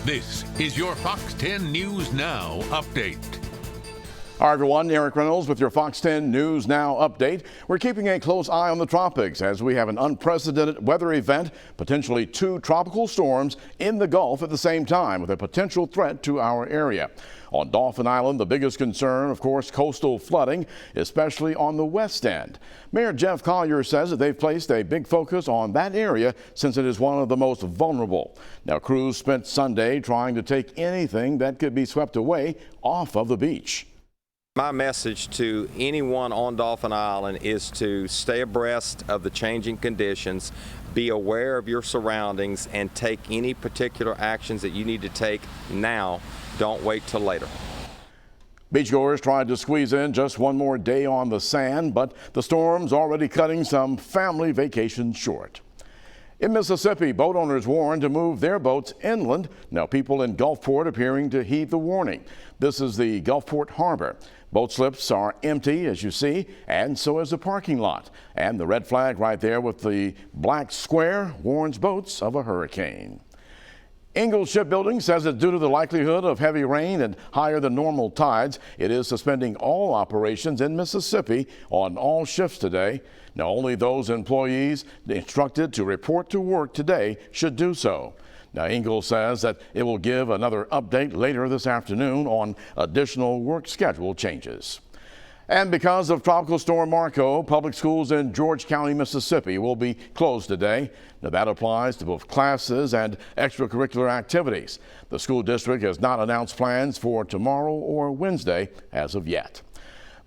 This is your Fox 10 News Now update. Hi everyone, Eric Reynolds with your Fox 10 News Now update. We're keeping a close eye on the tropics as we have an unprecedented weather event, potentially 2 tropical storms in the Gulf at the same time with a potential threat to our area. On Dauphin Island, the biggest concern, of course, coastal flooding, especially on the west end. Mayor Jeff Collier says that they've placed a big focus on that area since it is one of the most vulnerable. Now, crews spent Sunday trying to take anything that could be swept away off of the beach. My message to anyone on Dauphin Island is to stay abreast of the changing conditions, be aware of your surroundings, and take any particular actions that you need to take now. Don't wait till later. Beachgoers tried to squeeze in just one more day on the sand, but the storm's already cutting some family vacations short. In Mississippi, boat owners warned to move their boats inland. Now, people in Gulfport appearing to heed the warning. This is the Gulfport Harbor. Boat slips are empty, as you see, and so is the parking lot. And the red flag right there with the black square warns boats of a hurricane. Ingalls Shipbuilding says that due to the likelihood of heavy rain and higher than normal tides, it is suspending all operations in Mississippi on all shifts today. Now, only those employees instructed to report to work today should do so. Now, Ingalls says that it will give another update later this afternoon on additional work schedule changes. And because of Tropical Storm Marco, public schools in George County, Mississippi will be closed today. Now, that applies to both classes and extracurricular activities. The school district has not announced plans for tomorrow or Wednesday as of yet.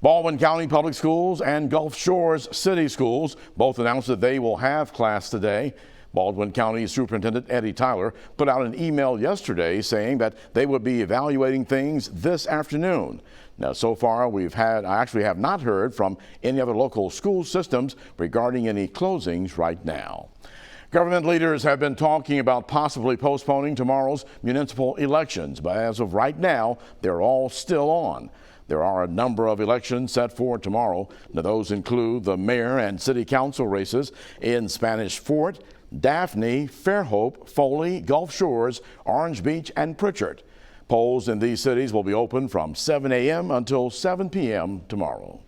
Baldwin County Public Schools and Gulf Shores City Schools both announced that they will have class today. Baldwin County Superintendent Eddie Tyler put out an email yesterday saying that they would be evaluating things this afternoon. Now, so far I actually have not heard from any other local school systems regarding any closings right now. Government leaders have been talking about possibly postponing tomorrow's municipal elections, but as of right now, they're all still on. There are a number of elections set for tomorrow. Now, those include the mayor and city council races in Spanish Fort, Daphne, Fairhope, Foley, Gulf Shores, Orange Beach, and Pritchard. Polls in these cities will be open from 7 a.m. until 7 p.m. tomorrow.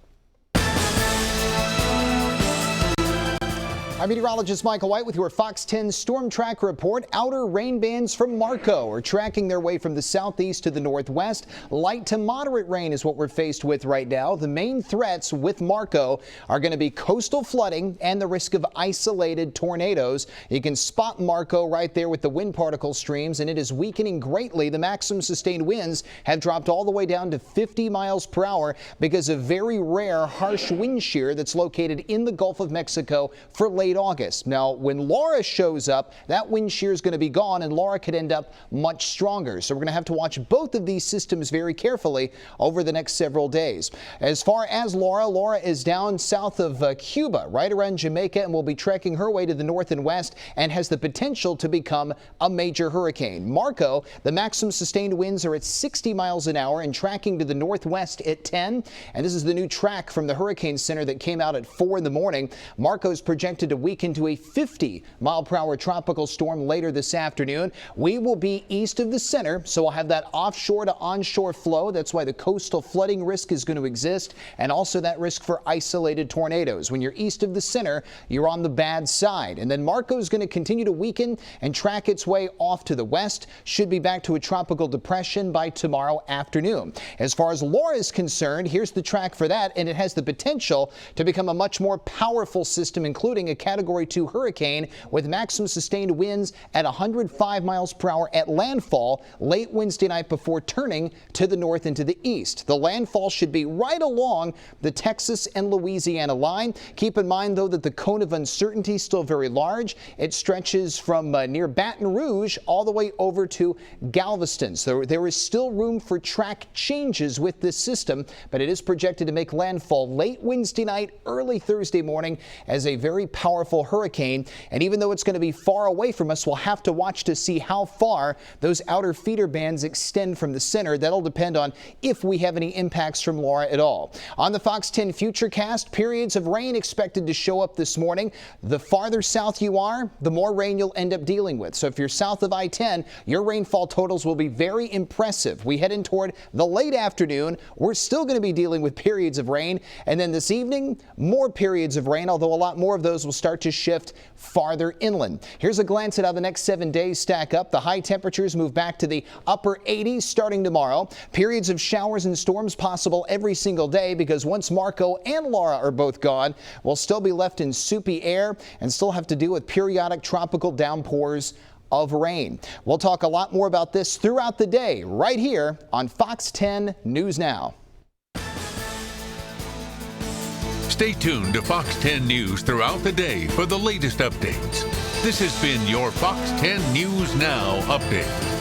I'm meteorologist Michael White with your Fox 10 Storm Track Report. Outer rain bands from Marco are tracking their way from the southeast to the northwest. Light to moderate rain is what we're faced with right now. The main threats with Marco are going to be coastal flooding and the risk of isolated tornadoes. You can spot Marco right there with the wind particle streams, and it is weakening greatly. The maximum sustained winds have dropped all the way down to 50 miles per hour because of very rare harsh wind shear that's located in the Gulf of Mexico for late August. Now, when Laura shows up, that wind shear is going to be gone and Laura could end up much stronger. So we're going to have to watch both of these systems very carefully over the next several days. As far as Laura is down south of Cuba, right around Jamaica, and will be trekking her way to the north and west and has the potential to become a major hurricane. Marco, the maximum sustained winds are at 60 miles an hour and tracking to the northwest at 10. And this is the new track from the Hurricane Center that came out at 4 in the morning. Marco's projected to weaken to a 50-mile-per-hour tropical storm later this afternoon. We will be east of the center, so we'll have that offshore to onshore flow. That's why the coastal flooding risk is going to exist, and also that risk for isolated tornadoes. When you're east of the center, you're on the bad side. And then Marco is going to continue to weaken and track its way off to the west. Should be back to a tropical depression by tomorrow afternoon. As far as Laura is concerned, here's the track for that, and it has the potential to become a much more powerful system, including a Category 2 hurricane with maximum sustained winds at 105 miles per hour at landfall late Wednesday night before turning to the north and to the east. The landfall should be right along the Texas and Louisiana line. Keep in mind, though, that the cone of uncertainty is still very large. It stretches from near Baton Rouge all the way over to Galveston. So there is still room for track changes with this system, but it is projected to make landfall late Wednesday night, early Thursday morning as a very powerful powerful hurricane. And even though it's going to be far away from us, we'll have to watch to see how far those outer feeder bands extend from the center. That'll depend on if we have any impacts from Laura at all. On the Fox 10 Futurecast, periods of rain expected to show up this morning. The farther south you are, the more rain you'll end up dealing with. So if you're south of I-10, your rainfall totals will be very impressive. We head in toward the late afternoon. We're still going to be dealing with periods of rain. And then this evening, more periods of rain, although a lot more of those will start to shift farther inland. Here's a glance at how the next 7 days stack up. The high temperatures move back to the upper 80s starting tomorrow. Periods of showers and storms possible every single day because once Marco and Laura are both gone, we'll still be left in soupy air and still have to deal with periodic tropical downpours of rain. We'll talk a lot more about this throughout the day right here on Fox 10 News Now. Stay tuned to Fox 10 News throughout the day for the latest updates. This has been your Fox 10 News Now update.